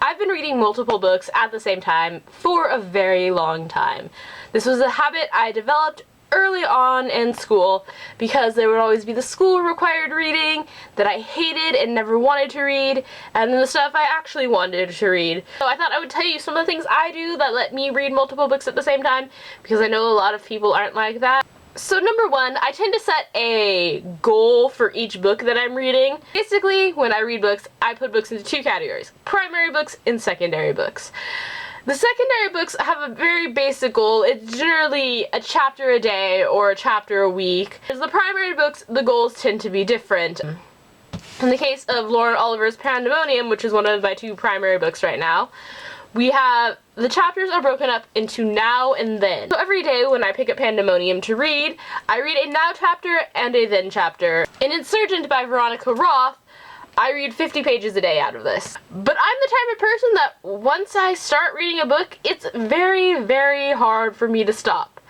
I've been reading multiple books at the same time for a very long time. This was a habit I developed early on in school because there would always be the school required reading that I hated and never wanted to read, and then the stuff I actually wanted to read. So I thought I would tell you some of the things I do that let me read multiple books at the same time, because I know a lot of people aren't like that. So number one, I tend to set a goal for each book that I'm reading. Basically, when I read books, I put books into two categories: primary books and secondary books. The secondary books have a very basic goal. It's generally a chapter a day or a chapter a week. As the primary books, the goals tend to be different. In the case of Lauren Oliver's Pandemonium, which is one of my two primary books right now, we have the chapters are broken up into now and then. So every day when I pick up Pandemonium to read, I read a now chapter and a then chapter. In Insurgent by Veronica Roth, I read 50 pages a day out of this. But I'm the type of person that once I start reading a book, it's very, very hard for me to stop.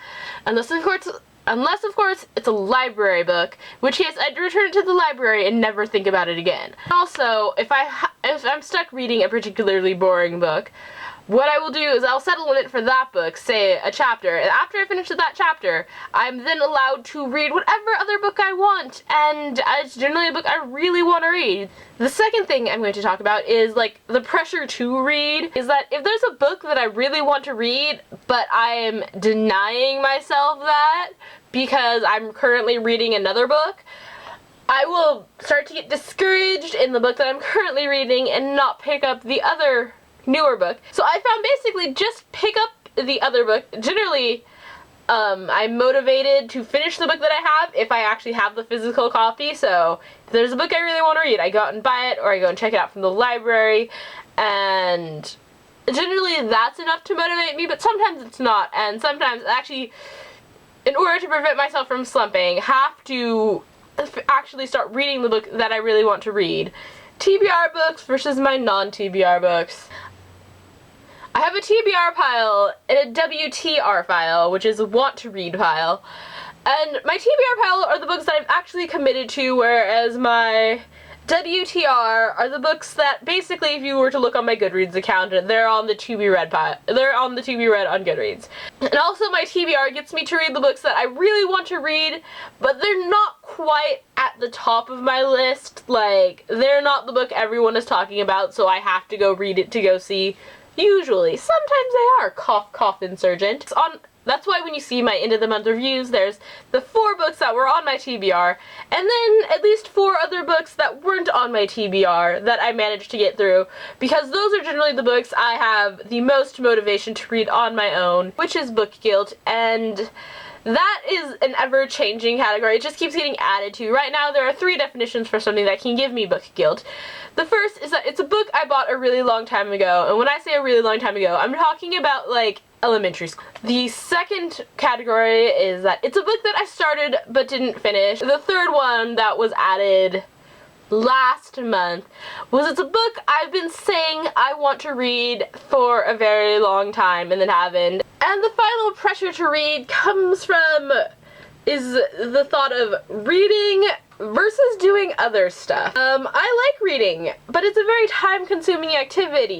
Unless of course it's a library book, in which case I'd return it to the library and never think about it again. Also, if I'm stuck reading a particularly boring book, what I will do is I'll set a limit for that book, say a chapter, and after I finish that chapter, I'm then allowed to read whatever other book I want, and it's generally a book I really want to read. The second thing I'm going to talk about is like the pressure to read, is that if there's a book that I really want to read, but I am denying myself that because I'm currently reading another book, I will start to get discouraged in the book that I'm currently reading and not pick up the other newer book. So I found basically just pick up the other book. Generally, I'm motivated to finish the book that I have if I actually have the physical copy. So if there's a book I really want to read, I go out and buy it, or I go and check it out from the library, and generally that's enough to motivate me, but sometimes it's not, and sometimes actually, in order to prevent myself from slumping, have to actually start reading the book that I really want to read. TBR books versus my non-TBR books. I have a TBR pile and a WTR file, which is a want to read pile. And my TBR pile are the books that I've actually committed to, whereas my WTR are the books that basically, if you were to look on my Goodreads account, they're on the to be read pile. They're on the to be read on Goodreads. And also my TBR gets me to read the books that I really want to read, but they're not quite at the top of my list. Like, they're not the book everyone is talking about, so I have to go read it to go see. Usually. Sometimes they are. Cough, cough, Insurgent. That's why when you see my end of the month reviews, there's the 4 books that were on my TBR, and then at least 4 other books that weren't on my TBR that I managed to get through, because those are generally the books I have the most motivation to read on my own, which is book guilt, and that is an ever-changing category. It just keeps getting added to. Right now, there are 3 definitions for something that can give me book guilt. The first is that it's a book I bought a really long time ago, and when I say a really long time ago, I'm talking about, like, elementary school. The second category is that it's a book that I started but didn't finish. The third one that was added last month was it's a book I've been saying I want to read for a very long time and then haven't. And the final pressure to read comes from the thought of reading versus doing other stuff. I like reading, but it's a very time-consuming activity.